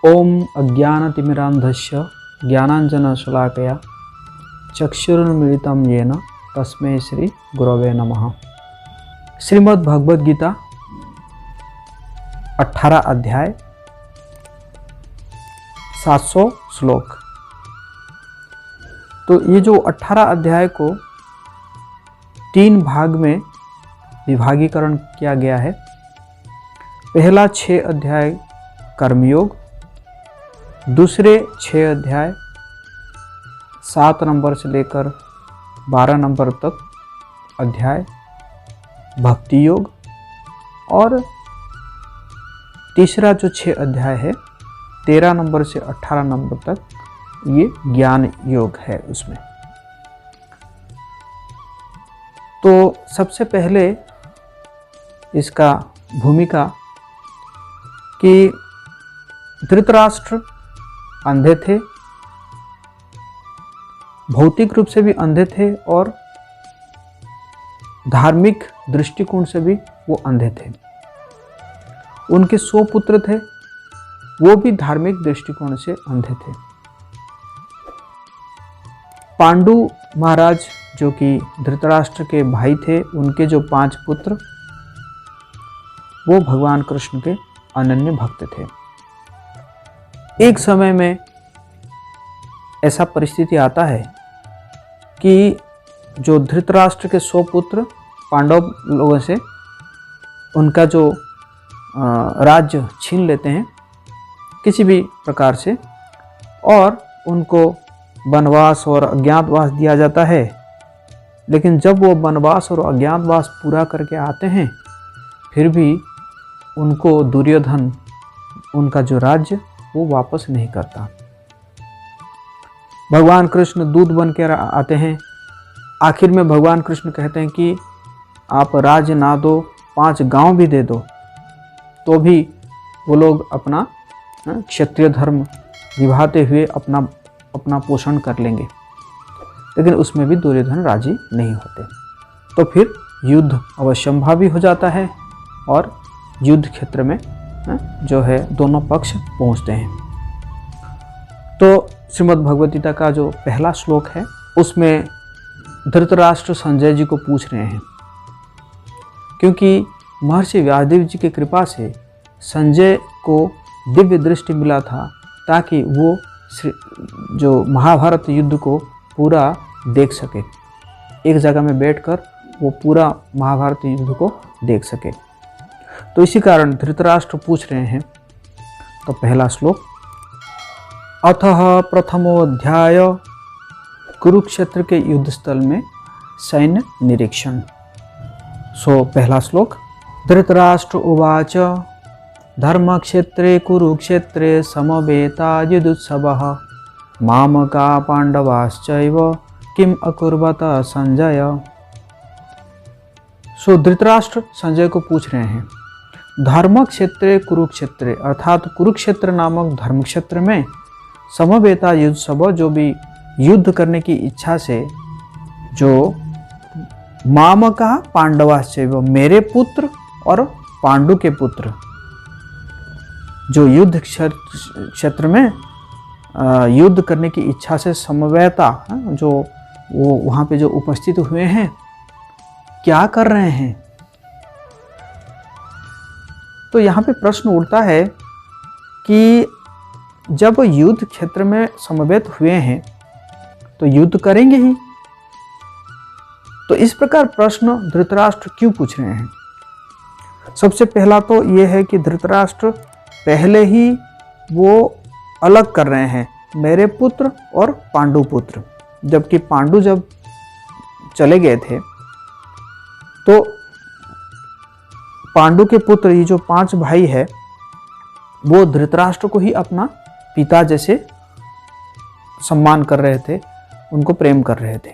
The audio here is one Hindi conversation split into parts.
ओम अज्ञानतिमिरान्धस्य ज्ञानाञ्जनशलाकया चक्षुरुन्मीलितं येन तस्मै श्री गुरवे नमः। श्रीमद् भगवद गीता 18 अध्याय 700 श्लोक। तो ये जो 18 अध्याय को 3 भाग में विभागीकरण किया गया है। पहला 6 अध्याय कर्मयोग, दूसरे 6 अध्याय 7 नंबर से लेकर 12 नंबर तक अध्याय भक्ति योग, और तीसरा जो 6 अध्याय है 13 नंबर से 18 नंबर तक ये ज्ञान योग है उसमें। तो सबसे पहले इसका भूमिका कि धृतराष्ट्र अंधे थे, भौतिक रूप से भी अंधे थे और धार्मिक दृष्टिकोण से भी वो अंधे थे। उनके 100 पुत्र थे, वो भी धार्मिक दृष्टिकोण से अंधे थे। पांडु महाराज जो कि धृतराष्ट्र के भाई थे, उनके जो 5 पुत्र वो भगवान कृष्ण के अनन्य भक्त थे। एक समय में ऐसा परिस्थिति आता है कि जो धृतराष्ट्र के 100 पुत्र पांडव लोगों से उनका जो राज्य छीन लेते हैं किसी भी प्रकार से, और उनको वनवास और अज्ञातवास दिया जाता है। लेकिन जब वो वनवास और अज्ञातवास पूरा करके आते हैं, फिर भी उनको दुर्योधन उनका जो राज्य वो वापस नहीं करता। भगवान कृष्ण दूत बन के आते हैं। आखिर में भगवान कृष्ण कहते हैं कि आप राज्य ना दो, 5 गांव भी दे दो, तो भी वो लोग अपना क्षत्रिय धर्म निभाते हुए अपना पोषण कर लेंगे। लेकिन उसमें भी दुर्योधन राजी नहीं होते। तो फिर युद्ध अवश्यंभावी हो जाता है और युद्ध क्षेत्र में जो है दोनों पक्ष पहुंचते हैं। तो श्रीमद् भगवद गीता का जो पहला श्लोक है उसमें धृतराष्ट्र संजय जी को पूछ रहे हैं, क्योंकि महर्षि व्यासदेव जी की कृपा से संजय को दिव्य दृष्टि मिला था, ताकि वो जो महाभारत युद्ध को पूरा देख सके। एक जगह में बैठकर वो पूरा महाभारत युद्ध को देख सके। तो इसी कारण धृतराष्ट्र पूछ रहे हैं। तो पहला श्लोक, अथः प्रथमोऽध्याय कुरुक्षेत्र के युद्ध स्थल में सैन्य निरीक्षण। पहला श्लोक, धृतराष्ट्र उवाच धर्मक्षेत्रे कुरुक्षेत्रे समवेता युद्धोत्सवः मामका पांडवाश्चैव किम अकुर्वत संजय। धृतराष्ट्र संजय को पूछ रहे हैं, धर्म क्षेत्रे कुरुक्षेत्रे अर्थात कुरुक्षेत्र नामक धर्म क्षेत्र में समवेता युद्ध सब, जो भी युद्ध करने की इच्छा से जो मामका पांडवाश्चैव मेरे पुत्र और पांडु के पुत्र जो युद्ध क्षेत्र में युद्ध करने की इच्छा से समवेता जो वो वहाँ पे जो उपस्थित हुए हैं, क्या कर रहे हैं। तो यहाँ पे प्रश्न उठता है कि जब युद्ध क्षेत्र में समवेत हुए हैं तो युद्ध करेंगे ही। तो इस प्रकार प्रश्न धृतराष्ट्र क्यों पूछ रहे हैं। सबसे पहला तो ये है कि धृतराष्ट्र पहले ही वो अलग कर रहे हैं मेरे पुत्र और पांडु पुत्र। जबकि पांडु जब चले गए थे तो पांडु के पुत्र ये जो 5 भाई है वो धृतराष्ट्र को ही अपना पिता जैसे सम्मान कर रहे थे, उनको प्रेम कर रहे थे।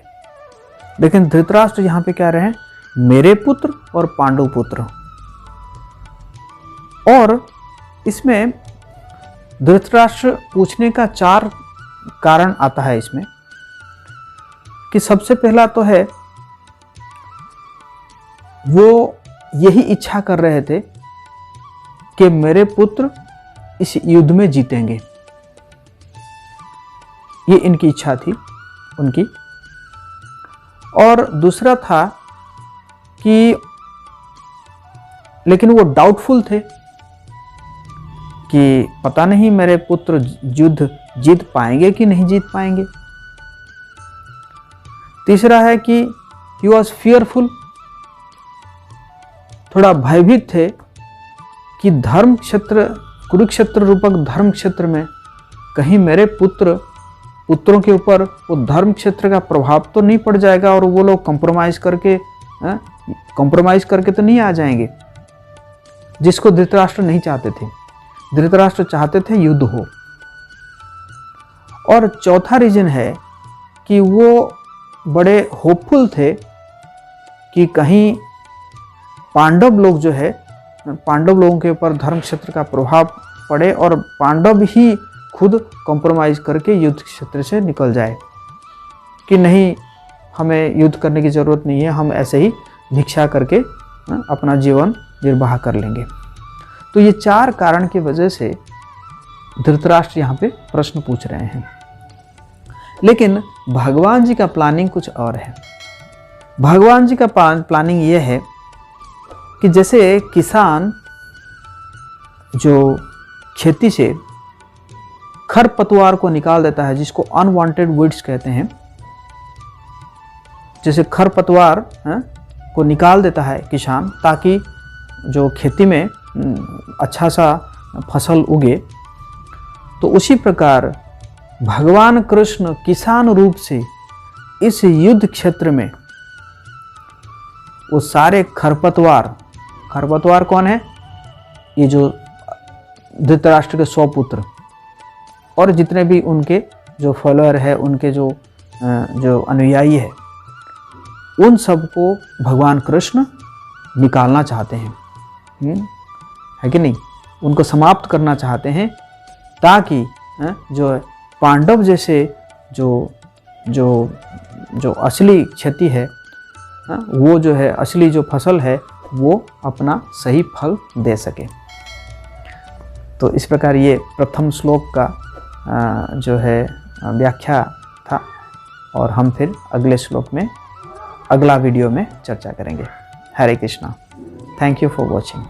लेकिन धृतराष्ट्र यहाँ पे क्या रहे हैं, मेरे पुत्र और पांडु पुत्र। और इसमें धृतराष्ट्र पूछने का 4 कारण आता है इसमें, कि सबसे पहला तो है वो यही इच्छा कर रहे थे कि मेरे पुत्र इस युद्ध में जीतेंगे। ये इनकी इच्छा थी उनकी। और दूसरा था कि लेकिन वो डाउटफुल थे कि पता नहीं मेरे पुत्र युद्ध जीत पाएंगे कि नहीं जीत पाएंगे। तीसरा है कि ही वॉज फियरफुल, थोड़ा भयभीत थे कि धर्म क्षेत्र, कुरुक्षेत्र रूपक धर्म क्षेत्र में कहीं मेरे पुत्रों के ऊपर वो धर्म क्षेत्र का प्रभाव तो नहीं पड़ जाएगा और वो लोग कंप्रोमाइज करके तो नहीं आ जाएंगे, जिसको धृतराष्ट्र नहीं चाहते थे। धृतराष्ट्र चाहते थे युद्ध हो। और चौथा रीजन है कि वो बड़े होपफुल थे कि कहीं पांडव लोग जो है, पांडव लोगों के ऊपर धर्म क्षेत्र का प्रभाव पड़े और पांडव ही खुद कॉम्प्रोमाइज करके युद्ध क्षेत्र से निकल जाए, कि नहीं हमें युद्ध करने की ज़रूरत नहीं है, हम ऐसे ही भिक्षा करके अपना जीवन निर्वाह कर लेंगे। तो ये 4 कारण की वजह से धृतराष्ट्र यहाँ पे प्रश्न पूछ रहे हैं। लेकिन भगवान जी का प्लानिंग कुछ और है। भगवान जी का प्लानिंग ये है कि जैसे किसान जो खेती से खरपतवार को निकाल देता है, जिसको अनवांटेड वीड्स कहते हैं, जैसे खरपतवार को निकाल देता है किसान ताकि जो खेती में अच्छा सा फसल उगे, तो उसी प्रकार भगवान कृष्ण किसान रूप से इस युद्ध क्षेत्र में वो सारे खरपतवार कौन है? ये जो धृतराष्ट्र के 100 पुत्र और जितने भी उनके जो फॉलोअर है, उनके जो अनुयायी है, उन सबको भगवान कृष्ण निकालना चाहते हैं, है कि नहीं? उनको समाप्त करना चाहते हैं ताकि जो पांडव जैसे जो असली क्षति है, वो जो है असली जो फसल है वो अपना सही फल दे सके। तो इस प्रकार ये प्रथम श्लोक का जो है व्याख्या था, और हम फिर अगले श्लोक में अगला वीडियो में चर्चा करेंगे। Hare Krishna. Thank you for watching.